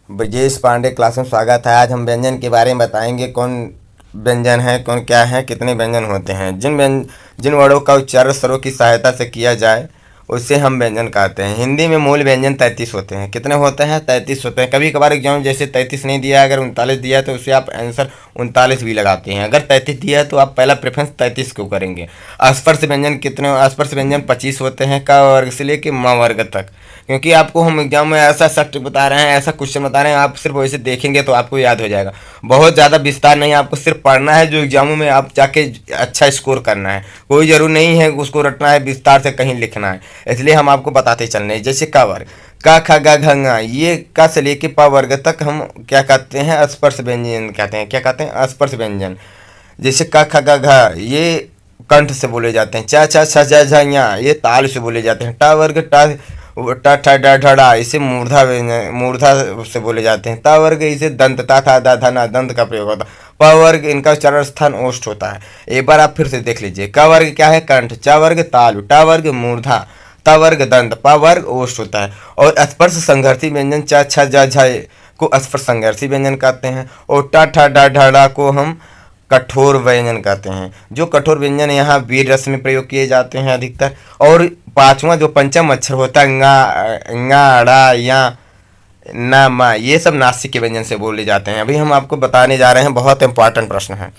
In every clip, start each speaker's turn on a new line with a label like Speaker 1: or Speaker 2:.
Speaker 1: Brajesh Pandey class में स्वागत है। आज हम व्यंजन के बारे में बताएंगे। कौन व्यंजन है, कौन क्या है, कितने व्यंजन होते हैं। जिन वर्णों का उच्चारण स्वरों की सहायता से किया जाए उसे हम व्यंजन कहते हैं। हिंदी में मूल व्यंजन 33 होते हैं। कितने होते हैं? 33 होते हैं। कभी कभार एग्जाम जैसे 33 नहीं दिया, अगर 39 दिया तो उसे आप आंसर 39 भी लगाते हैं। अगर 33 दिया है तो आप पहला प्रेफरेंस 33 को करेंगे। स्पर्श व्यंजन कितने? स्पर्श व्यंजन 25 होते हैं, क वर्ग से लेकर म वर्ग तक। क्योंकि आपको हम एग्जाम में ऐसा सब्जेक्ट बता रहे हैं, ऐसा क्वेश्चन बता रहे हैं, आप सिर्फ वैसे देखेंगे तो आपको याद हो जाएगा। बहुत ज़्यादा विस्तार नहीं, आपको सिर्फ पढ़ना है जो एग्जामों में आप जाके अच्छा स्कोर करना है। कोई जरूर नहीं है उसको रटना है, विस्तार से कहीं लिखना है। इसलिए हम आपको बताते चल रहे हैं। जैसे क वर्ग, क ख ग घ ङ, ये क से लेके प वर्ग तक हम क्या कहते हैं? स्पर्श व्यंजन कहते हैं। क्या कहते हैं? स्पर्श व्यंजन। जैसे क ख ग घ, ये कंठ से बोले जाते हैं। च छ छ ज झ ञ, ये ताल से बोले जाते हैं। ट वर्ग ट ट ठ ड ढ ढ, इसे मूर्धा से बोले जाते हैं। त वर्ग इसे दंत ता था दा धा ना, दंत का प्रयोग होता है। प वर्ग इनका उच्चारण स्थान ओष्ठ होता है। एक बार आप फिर से देख लीजिए। क वर्ग क्या है? कंठ। च वर्ग तालु। ट वर्ग मूर्धा। त वर्ग दंत। प वर्ग ओष्ठ होता है। और स्पर्श संघर्षी व्यंजन च छ ज झ को स्पर्श संघर्षी व्यंजन कहते हैं। और ट ठ ड ढ ढ को हम कठोर व्यंजन कहते हैं। जो कठोर व्यंजन यहाँ वीर रस में प्रयोग किए जाते हैं अधिकतर। और पांचवा जो पंचम अक्षर होता है ङा ड़ा या न मा, ये सब नासिक के व्यंजन से बोले जाते हैं। अभी हम आपको बताने जा रहे हैं, बहुत इंपॉर्टेंट प्रश्न है।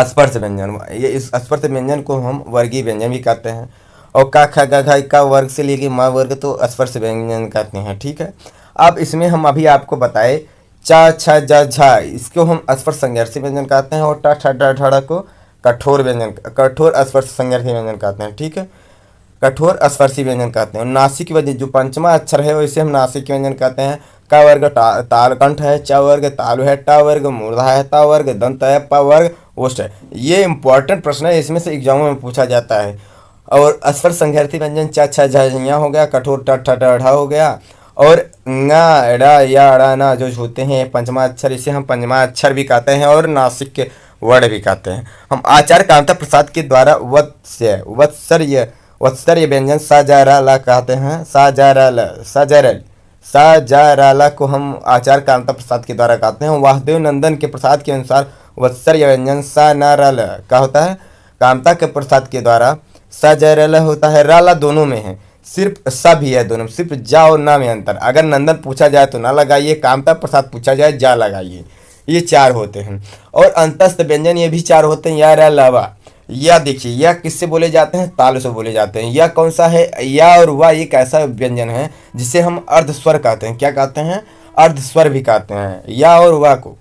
Speaker 1: स्पर्श व्यंजन, ये इस स्पर्श व्यंजन को हम वर्गीय व्यंजन भी कहते हैं। और क ख ग घ का वर्ग से लेके म वर्ग तो स्पर्श व्यंजन कहते हैं। ठीक है। अब इसमें हम अभी आपको बताए च छ ज झ, इसको हम स्पर्श संघर्षी व्यंजन कहते हैं। और ट ठ ड ढ ढ को कठोर स्पर्श संघर्षी व्यंजन कहते हैं। ठीक है, कठोर स्पर्शी व्यंजन कहते हैं। और नासिक व्यंजन जो पंचमा अक्षर है वैसे हम नासिक व्यंजन कहते हैं। क वर्ग ताल कंठ है। च वर्ग तालु है। ट वर्ग मूर्धा है। त वर्ग दंत है। प वर्ग ओष्ठ है। ये इंपॉर्टेंट प्रश्न है, इसमें से एग्जामों में पूछा जाता है। और स्पर्श संघर्षी व्यंजन च छ झ झ हो गया, कठोर ट ठ ड ढ हो गया। और ङ ड़ या ड़ न जो होते हैं पंचमा अक्षर, इसे हम पंचमा अक्षर भी कहते हैं और नासिक के वर्ण भी कहते हैं। हम आचार्य कांता प्रसाद के द्वारा वत्सर्य व्यंजन सा जा रा ला कहते हैं। सा जा रा ला को हम आचार्य कांता प्रसाद के द्वारा कहते हैं। वासुदेव नंदन के प्रसाद के अनुसार वत्सर्य व्यंजन सा न रा ल का होता है। कांता के प्रसाद के द्वारा सा जा रा ला होता है। रा ला दोनों में है, सिर्फ सा भी है दोनों, सिर्फ जा और ना में अंतर। अगर नंदन पूछा जाए तो ना लगाइए, कामता प्रसाद पूछा जाए जा लगाइए। ये चार होते हैं। और अंतस्थ व्यंजन ये भी चार होते हैं। या रा लावा, या देखिए या किससे बोले जाते हैं? ताल से बोले जाते हैं। या कौन सा है? या और वा एक ऐसा व्यंजन है जिसे हम अर्ध स्वर कहते हैं। क्या कहते हैं? अर्ध स्वर भी कहते हैं। या और वा को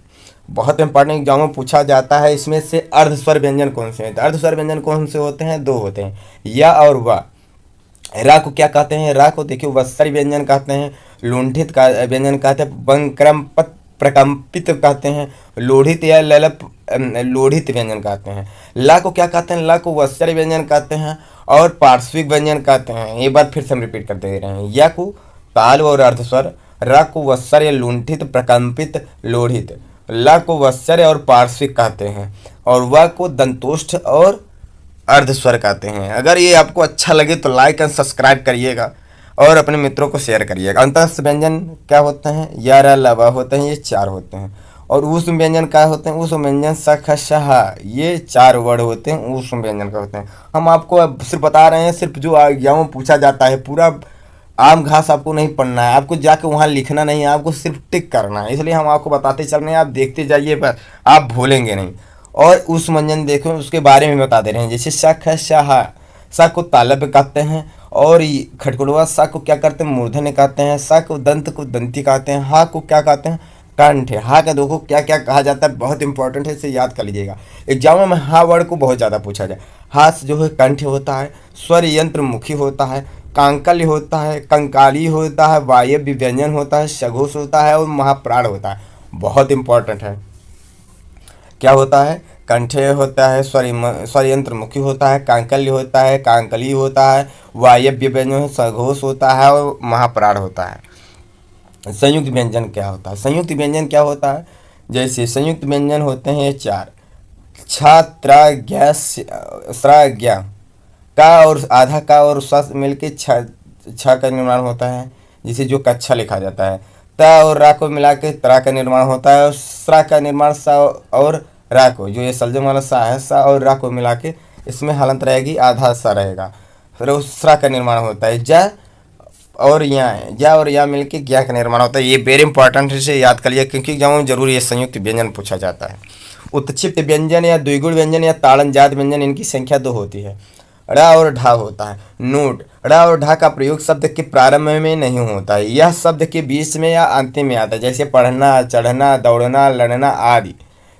Speaker 1: बहुत इंपॉर्टेंट एग्जाम में पूछा जाता है। इसमें से अर्ध स्वर व्यंजन कौन से हैं? अर्ध स्वर व्यंजन कौन से होते हैं? दो होते हैं, या और वा। रा को क्या कहते हैं? रा को देखिए वत्सर्य व्यंजन कहते हैं, लुंठित का व्यंजन कहते हैं, वंक्रम प्रकंपित कहते हैं, लोढ़ित या ललप लोढ़ित व्यंजन कहते हैं। ला को क्या कहते हैं? ला को वत्सर्य व्यंजन कहते हैं और पार्श्विक व्यंजन कहते हैं। एक बार फिर से हम रिपीट करते दे रहे हैं। या को ताल और अर्धस्वर, रा को वत्सर्य लुंठित प्रकंपित लोढ़ित, ला को वत्सर्य और पार्श्विक कहते हैं, और वा को दंतोष्ठ और अर्धस्वर कहते हैं। अगर ये आपको अच्छा लगे तो लाइक एंड सब्सक्राइब करिएगा और अपने मित्रों को शेयर करिएगा। अंतस्थ व्यंजन क्या होते हैं? या रा ला वा होते हैं, ये चार होते हैं। और ऊष्म व्यंजन क्या होते हैं? ऊष्म व्यंजन स ख श ह, ये चार वर्ड होते हैं, ऊष्म व्यंजन का होते हैं। हम आपको अब सिर्फ बता रहे हैं, सिर्फ जो एग्जाम में पूछा जाता है। पूरा आम घास आपको नहीं पढ़ना है, आपको जाके वहाँ लिखना नहीं है, आपको सिर्फ टिक करना है। इसलिए हम आपको बताते चल रहे हैं, आप देखते जाइए, पर आप भूलेंगे नहीं। और उस व्यंजन देखो उसके बारे में बता दे रहे हैं। जैसे श ख श ह, सा को तालब कहते हैं। और खटखुड़वा सा को क्या करते हैं? मूर्धन्य कहते हैं। सा को दंती कहते हैं। हा को क्या कहते हैं? कंठ। हा का देखो क्या क्या कहा जाता है, बहुत इंपॉर्टेंट है, इसे याद कर लीजिएगा। एग्जाम में हा वर्ड को बहुत ज़्यादा पूछा जाए। हा जो है कंठ होता है, स्वर यंत्र मुखी होता है, कांकल्य होता है, कंकाली होता है, वायव्य व्यंजन होता है, सघोष होता है और महाप्राण होता है। बहुत इंपॉर्टेंट है। क्या होता है? कंठे होता है, स्वर यंत्र मुखी होता है, कांकल्य होता है, कांकली होता है, वायव्य व्यंजन सघोष होता है और महाप्राण होता है। संयुक्त व्यंजन क्या होता है? संयुक्त व्यंजन क्या होता है? जैसे संयुक्त व्यंजन होते हैं चार। छात्राज्ञा का और आधा का और स मिलके छ का निर्माण होता है, जिसे जो कक्षा लिखा जाता है। त और रा को मिला के त्रा का निर्माण होता है, और स्रा का निर्माण सा और रा को, जो ये सलजम वाला सा है, सा और रा को मिला के इसमें हलंत रहेगी, आधा सा रहेगा, फिर उस स्रा का निर्माण होता है। जा और या है, जा और या मिलके ज्ञा का निर्माण होता है। ये वेरी इंपॉर्टेंट है, इसे याद कर लिया क्योंकि एग्जाम में जरूर ये संयुक्त व्यंजन पूछा जाता है। उत्क्षिप्त व्यंजन या द्विगुण व्यंजन या ताड़न जात व्यंजन, इनकी संख्या 2 होती है। ड़ा और ढा होता है। नोट, ड़ा और ढा का प्रयोग शब्द के प्रारंभ में नहीं होता है, यह शब्द के बीच में या अंत में आता है, जैसे पढ़ना, चढ़ना, दौड़ना, लड़ना आदि।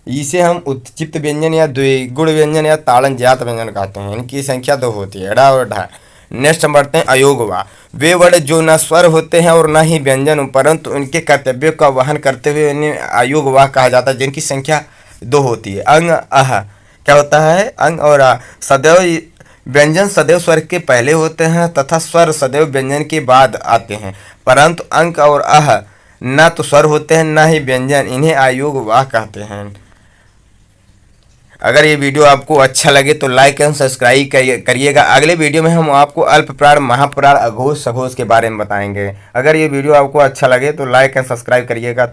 Speaker 1: इसे हम उत्क्षिप्त व्यंजन या द्विगुण व्यंजन या ताड़न जात व्यंजन कहते हैं। इनकी संख्या 2 होती है, ड़ा और ढा। नेक्स्ट हम बढ़ते हैं अयोगवा। वे वर्ड जो न स्वर होते हैं और न ही व्यंजन, परंतु उनके कर्तव्यों का वहन करते हुए उन्हें अयोगवा कहा जाता है, जिनकी संख्या 2 होती है। अंग, अह क्या होता है? अंग और आ। सदैव व्यंजन सदैव स्वर के पहले होते हैं तथा स्वर सदैव व्यंजन के बाद आते हैं, परंतु अंक और अह न तो स्वर होते हैं न ही व्यंजन, इन्हें अयोगवाह कहते हैं। अगर ये वीडियो आपको अच्छा लगे तो लाइक एंड सब्सक्राइब करिएगा। अगले वीडियो में हम आपको अल्प प्राण, महाप्राण, अघोष, सघोष के बारे में बताएंगे। अगर ये वीडियो आपको अच्छा लगे तो लाइक एंड सब्सक्राइब करिएगा।